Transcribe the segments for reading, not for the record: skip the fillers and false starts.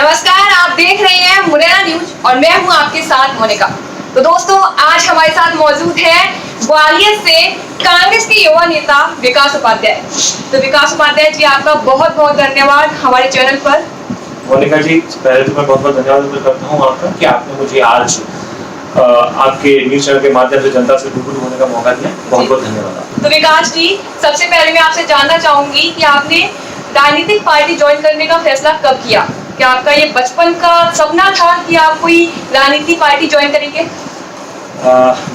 नमस्कार, आप देख रहे हैं मुरैना न्यूज और मैं हूं आपके साथ मोनिका। तो दोस्तों, आज हमारे साथ मौजूद है ग्वालियर से कांग्रेस के युवा नेता विकास उपाध्याय। तो विकास उपाध्याय जी, आपका बहुत बहुत धन्यवाद हमारे चैनल पर। मोनिका जी, पहले तो मैं बहुत बहुत धन्यवाद करता हूं आपका कि आपने मुझे आज आपके न्यूज चैनल के माध्यम से जनता से रूबरू होने का मौका दिया। बहुत बहुत धन्यवाद। तो विकास जी, सबसे पहले मैं आपसे जानना चाहूंगी कि आपने राजनीतिक पार्टी ज्वाइन करने का फैसला कब किया? क्या आपका ये बचपन का सपना था कि आप कोई राजनीतिक पार्टी ज्वाइन करेंगे?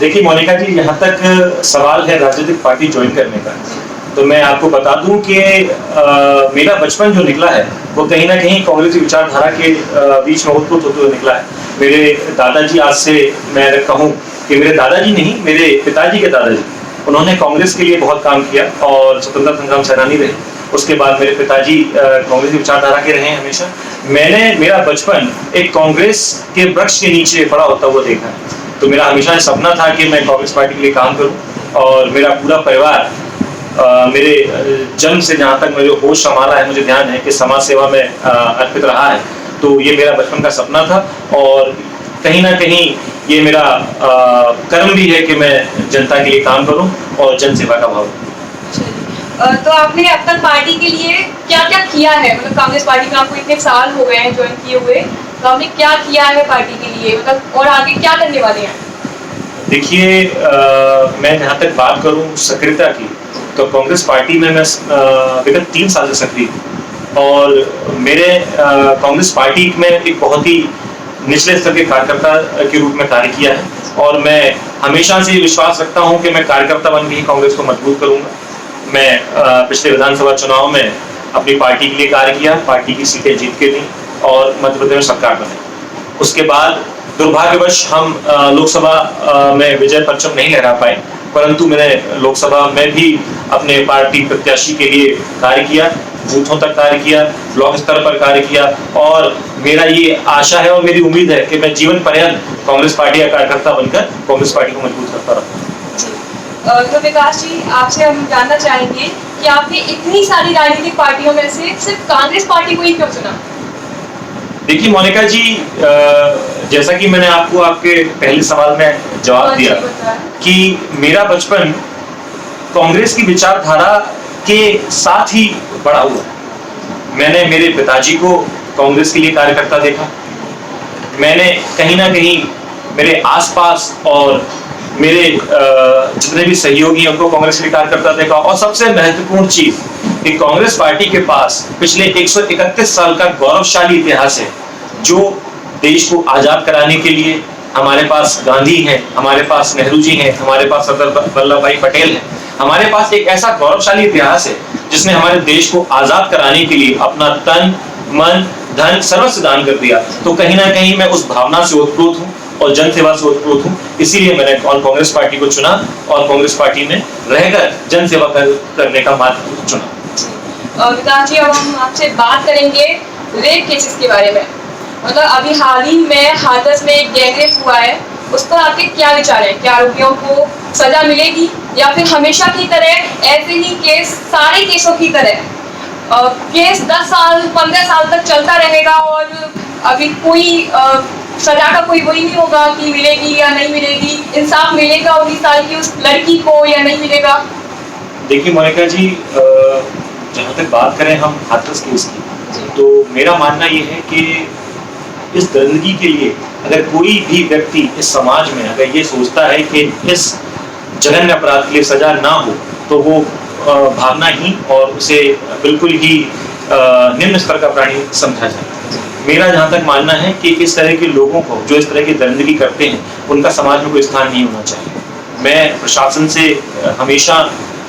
देखिए मोनिका जी, यहाँ तक सवाल है राजनीतिक पार्टी ज्वाइन करने का, तो मैं आपको बता दूं कि मेरा बचपन जो निकला है वो कहीं ना कहीं कांग्रेस की विचारधारा के बीच में उत्पन्न होते हुए निकला है। मेरे दादाजी, आज से मैं अगर कहूँ कि मेरे दादाजी नहीं, मेरे पिताजी के दादाजी, उन्होंने कांग्रेस के लिए बहुत काम किया और स्वतंत्रता संग्राम सेनानी रहे। उसके बाद मेरे पिताजी कांग्रेस की विचारधारा के रहे हैं हमेशा। मैंने मेरा बचपन एक कांग्रेस के वृक्ष के नीचे खड़ा होता हुआ देखा है, तो मेरा हमेशा सपना था कि मैं कांग्रेस पार्टी के लिए काम करूं। और मेरा पूरा परिवार मेरे जन्म से जहाँ तक मुझे होश संभाला है, मुझे ध्यान है कि समाज सेवा में अर्पित रहा है। तो ये मेरा बचपन का सपना था और कहीं ना कहीं ये मेरा कर्म भी है कि मैं जनता के लिए काम करूं और जन सेवा का भाव। तो आपने अब तक पार्टी के लिए क्या क्या किया है? मतलब कांग्रेस पार्टी में आपको इतने साल हो गए हैं ज्वाइन किए हुए, तो आपने क्या किया है पार्टी के लिए, मतलब और आगे क्या करने वाले हैं? देखिए, मैं जहाँ तक बात करूँ सक्रियता की, तो कांग्रेस पार्टी में मैं विगत 3 साल से सक्रिय हूँ और मेरे कांग्रेस पार्टी में एक बहुत ही निचले स्तर के कार्यकर्ता के रूप में कार्य किया है और मैं हमेशा से विश्वास रखता हूं कि मैं कार्यकर्ता बन के ही कांग्रेस को मजबूत करूंगा। मैं पिछले विधानसभा चुनाव में अपनी पार्टी के लिए कार्य किया, पार्टी की सीटें जीत के दी और मध्य प्रदेश में सरकार बनी। उसके बाद दुर्भाग्यवश हम लोकसभा में विजय परचम नहीं लहरा पाए, परंतु मैंने लोकसभा में भी अपने पार्टी प्रत्याशी के लिए कार्य किया, बूथों तक कार्य किया, ब्लॉक स्तर पर कार्य किया और मेरा ये आशा है और मेरी उम्मीद है कि मैं जीवन पर्यंत कांग्रेस पार्टी का कार्यकर्ता बनकर कांग्रेस पार्टी को मजबूत करता रहूंगा। तो विकास जी, आपसे हम जानना चाहेंगे कि आपने इतनी सारी राजनीतिक पार्टियों में से सिर्फ कांग्रेस पार्टी को ही क्यों चुना? देखिए मोनिका जी, जैसा कि मैंने आपको आपके पहले सवाल में जवाब दिया कि मेरा बचपन कांग्रेस की विचारधारा के साथ ही बड़ा हुआ। मैंने मेरे पिताजी को कांग्रेस के लिए कार्यकर्ता देखा, मैंने कहीं ना कहीं मेरे आसपास और मेरे जितने भी सहयोगी उनको कांग्रेस के लिए कार्यकर्ता देखा और सबसे महत्वपूर्ण चीज कि कांग्रेस पार्टी के पास पिछले 131 साल का गौरवशाली इतिहास है, जो देश को आजाद कराने के लिए हमारे पास गांधी हैं, हमारे पास नेहरू जी हैं, हमारे पास सरदार वल्लभ भाई पटेल हैं। हमारे पास एक ऐसा गौरवशाली इतिहास है जिसने हमारे देश को आजाद कराने के लिए अपना तन, मन, धन सर्वस्व दान कर दिया। तो कहीं ना कहीं मैं उस भावना से ओतप्रोत हूँ और जन सेवा से ओतप्रोत हूँ, इसीलिए मैंने कांग्रेस पार्टी को चुना और कांग्रेस पार्टी में रहकर जन सेवा करने का मार्ग चुना। विकास जी, अब हम आपसे बात करेंगे रेप केसेस के बारे में। मतलब अभी हाल ही में हाथरस में एक गैंग रेप हुआ है, उस पर आपके क्या विचार है? क्या आरोपियों को सजा मिलेगी या फिर हमेशा की तरह ऐसे ही केस, सारे केसों की तरह केस 10 साल 15 साल तक चलता रहेगा और अभी कोई सजा का कोई वही नहीं होगा कि मिलेगी या नहीं मिलेगी, इंसाफ मिलेगा 19 साल की उस लड़की को या नहीं मिलेगा? देखिए मोनिका जी, जहाँ तक बात करें हम हाथरस केस की, तो मेरा मानना ये है कि इस दरिंदगी के लिए अगर कोई भी व्यक्ति इस समाज में अगर ये सोचता है कि इस जघन्य अपराध के लिए सजा ना हो, तो वो भावनाहीन और उसे बिल्कुल ही निम्न स्तर का प्राणी समझा जाए। मेरा जहाँ तक मानना है कि इस तरह के लोगों को जो इस तरह की दरिंदगी करते हैं, उनका समाज में कोई स्थान नहीं होना चाहिए। मैं प्रशासन से हमेशा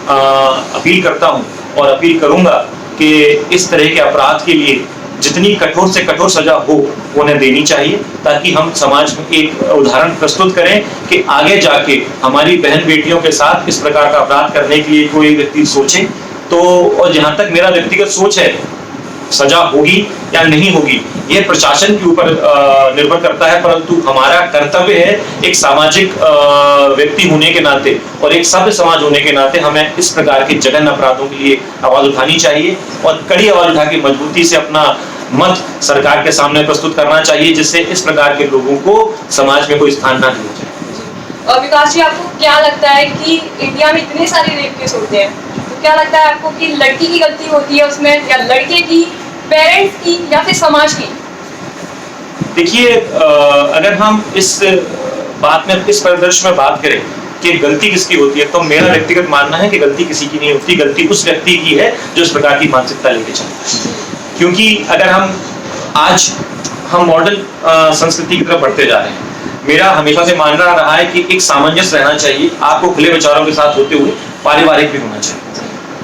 अपील करता हूँ और अपील करूँगा कि इस तरह के अपराध के लिए जितनी कठोर से कठोर सजा हो उन्हें देनी चाहिए, ताकि हम समाज में एक उदाहरण प्रस्तुत करें कि आगे जाके हमारी बहन बेटियों के साथ इस प्रकार का अपराध करने के लिए कोई व्यक्ति सोचे तो। और जहाँ तक मेरा व्यक्तिगत सोच है, सजा होगी या नहीं होगी ये प्रशासन के ऊपर निर्भर करता है, परंतु हमारा कर्तव्य है एक सामाजिक व्यक्ति होने के नाते और एक सभ्य समाज होने के नाते हमें इस प्रकार के जघन्य अपराधों के लिए आवाज उठानी चाहिए और कड़ी आवाज उठा के मजबूती से अपना मत सरकार के सामने प्रस्तुत करना चाहिए, जिससे इस प्रकार के लोगों को समाज में कोई स्थान ना दिया जाए। और विकास जी, आपको क्या लगता है कि इंडिया में इतने सारे रेप केस होते हैं, तो क्या लगता है आपको कि लड़की की गलती होती है उसमें, या लड़के की, पेरेंट्स की, या फिर समाज की? देखिए, अगर हम इस बात में, इस परिदृश्य में बात करें कि गलती किसकी होती है, तो मेरा व्यक्तिगत मानना है कि गलती किसी की नहीं होती, गलती उस व्यक्ति की है जो इस प्रकार की मानसिकता लेके चलता है। क्योंकि अगर हम मॉडर्न संस्कृति की तरफ बढ़ते जा रहे हैं, मेरा हमेशा से मानना रहा है कि एक सामंजस्य रहना चाहिए, आपको खुले विचारों के साथ होते हुए पारिवारिक भी होना चाहिए।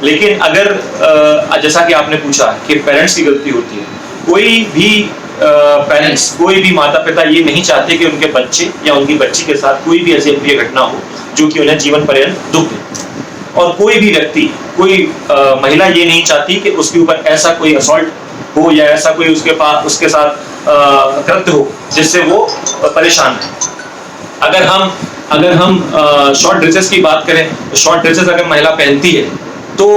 लेकिन अगर जैसा कि आपने पूछा कि पेरेंट्स की गलती होती है, कोई भी पेरेंट्स, कोई भी माता पिता ये नहीं चाहते कि उनके बच्चे या उनकी बच्ची के साथ कोई भी ऐसी अप्रिय घटना हो जो कि उन्हें जीवन पर्यंत दुख दे। और कोई भी व्यक्ति, कोई महिला ये नहीं चाहती कि उसके ऊपर ऐसा कोई असॉल्ट हो या ऐसा कोई उसके साथ कृत्य हो जिससे वो परेशान है। अगर हम शॉर्ट ड्रेसेस की बात करें, तो शॉर्ट ड्रेसेस अगर महिला पहनती है तो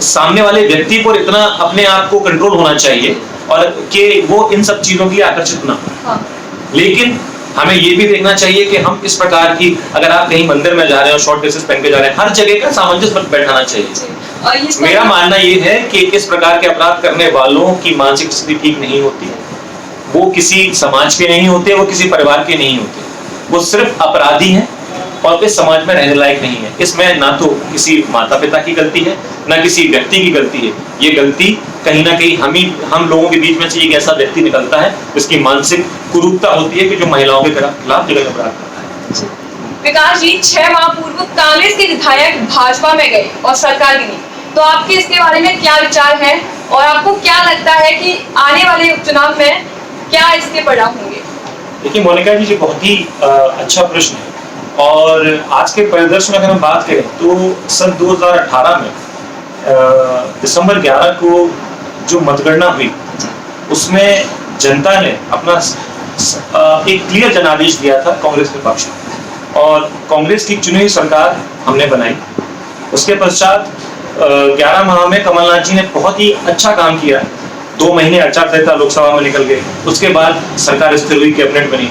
सामने वाले व्यक्ति पर इतना अपने आप को कंट्रोल होना चाहिए और कि वो इन सब चीजों के लिए आकर्षित ना हो। लेकिन हमें ये भी देखना चाहिए कि हम इस प्रकार की, अगर आप कहीं मंदिर में जा रहे हो शॉर्ट ड्रेसेस पहन के जा रहे हैं, हर जगह का सामंजस्य बैठाना चाहिए। मेरा मानना ये है कि इस प्रकार के अपराध करने वालों की मानसिक स्थिति ठीक नहीं होती, वो किसी समाज के नहीं होते, वो किसी परिवार के नहीं होते, वो सिर्फ अपराधी हैं और इस समाज में रहने लायक नहीं है। इसमें ना तो किसी माता पिता की गलती है, ना किसी व्यक्ति की गलती है। ये गलती कहीं ना कहीं हम लोगों के बीच में से एक ऐसा व्यक्ति निकलता है जिसकी मानसिक कुरूपता होती है कि जो महिलाओं के खिलाफ जगह अपराध करता है। विकास जी, 6 माह पूर्व कांग्रेस के विधायक भाजपा में गए और सरकार गिरी, तो आपके इसके बारे में क्या विचार है और आपको क्या लगता है कि आने वाले उपचुनाव में क्या इसके परिणाम होंगे? देखिए मोनिका जी, ये बहुत ही अच्छा प्रश्न है। और आज के परिदृश्य में अगर हम बात करें तो सन 2018 में दिसंबर 11 को जो मतगणना हुई, उसमें जनता ने अपना एक क्लियर जनादेश दिया था कांग्रेस के पक्ष में, और कांग्रेस की चुनी हुई सरकार हमने बनाई। उसके पश्चात 11 माह में कमलनाथ जी ने बहुत ही अच्छा काम किया। 2 महीने आचार संहिता लोकसभा में निकल गए, उसके बाद सरकार स्थिर हुई, कैबिनेट बनी।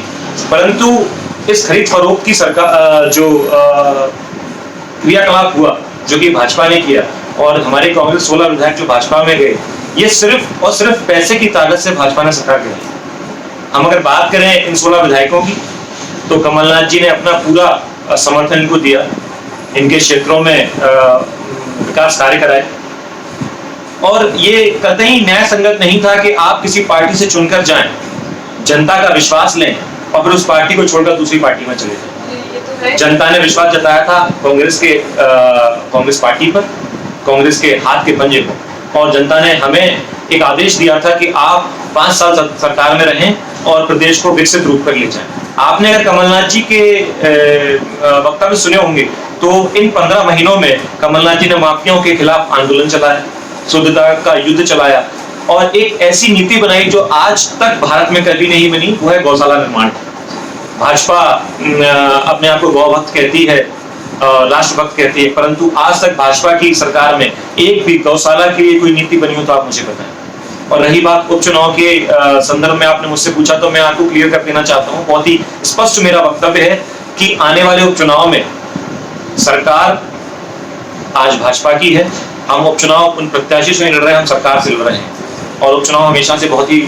परंतु इस खरीद फरोख्त की सरकार जो क्रियाकलाप हुआ, जो कि भाजपा ने किया, और हमारे कांग्रेस 16 विधायक जो भाजपा में गए, ये सिर्फ और सिर्फ पैसे की ताकत से भाजपा ने सरकार गिराई। हम अगर बात करें इन 16 विधायकों की, तो कमलनाथ जी ने अपना पूरा समर्थन इनको दिया, इनके क्षेत्रों में विकास कार्य कराए, और ये कतई न्याय संगत नहीं था कि आप किसी पार्टी से चुनकर जाएं, जनता का विश्वास लें और फिर उस पार्टी को छोड़कर दूसरी पार्टी में चले जाएं। जनता ने विश्वास जताया था कांग्रेस पार्टी पर, कांग्रेस के हाथ के पंजे पर, और जनता ने हमें एक आदेश दिया था कि आप 5 साल सरकार में रहें और प्रदेश को विकसित रूप पर ले जाएं। आपने अगर कमलनाथ जी के वक्तव्य सुने होंगे तो इन 15 महीनों में कमलनाथ जी ने माफियाओं के खिलाफ आंदोलन चलाया, शुद्धता का युद्ध चलाया, और एक ऐसी नीति बनाई जो आज तक भारत में कभी नहीं बनी, वो है गौशाला निर्माण। भाजपा अपने आप को गौभक्त कहती है, राष्ट्रभक्त कहती है, परंतु आज तक भाजपा की सरकार में एक भी गौशाला के लिए कोई नीति बनी हो तो आप मुझे बताएं। और रही बात उपचुनाव के संदर्भ में आपने मुझसे पूछा, तो मैं आपको क्लियर कर देना चाहता हूँ, बहुत ही स्पष्ट मेरा वक्तव्य है कि आने वाले उपचुनाव में सरकार आज भाजपा की है। हम उपचुनाव उन प्रत्याशी से नहीं लड़ रहे हैं, हम सरकार से लड़ रहे हैं, और उपचुनाव हमेशा से बहुत ही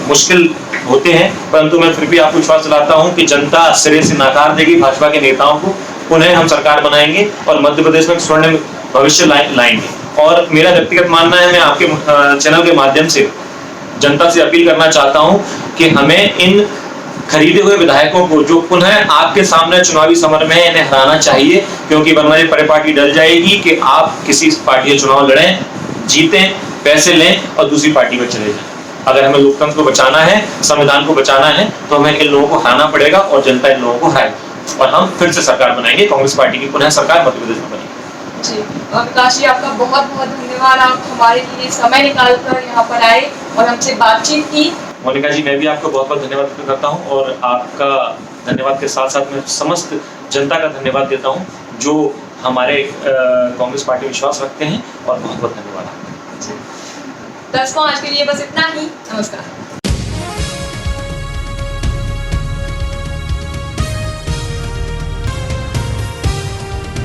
मुश्किल होते हैं, परंतु मैं फिर भी आपको विश्वास दिलाता हूं कि जनता सिरे से नकार देगी भाजपा के नेताओं को, उन्हें हम सरकार बनाएंगे और मध्य प्रदेश में स्वर्णिम भविष्य लाएंगे। और मेरा व्यक्तिगत मानना है, मैं आपके चैनल के माध्यम से जनता से अपील करना चाहता हूं कि हमें इन खरीदे हुए विधायकों को, जो पुनः आपके सामने चुनावी समर में, इन्हें हराना चाहिए, क्योंकि वरना ये परिपाटी डल जाएगी कि आप किसी पार्टी से चुनाव लड़ें, जीतें, पैसे लें और दूसरी पार्टी में चले जाएं। अगर हमें लोकतंत्र को बचाना है, संविधान को बचाना है, तो हमें इन लोगों को हराना पड़ेगा और जनता इन लोगों को हराएगी, और हम फिर से सरकार बनाएंगे, कांग्रेस पार्टी की पुनः सरकार मध्य प्रदेश में बनेगी। जी, विकास जी, आपका बहुत बहुत धन्यवाद। आप हमारे लिए समय निकालकर यहाँ पर आए और हमसे बातचीत की। मोनिका जी, मैं भी आपको बहुत बहुत धन्यवाद करता हूँ, और आपका धन्यवाद के साथ साथ मैं समस्त जनता का धन्यवाद देता हूँ जो हमारे कांग्रेस पार्टी विश्वास रखते हैं, और बहुत बहुत धन्यवाद। दर्शकों आज के लिए बस इतना ही, नमस्कार।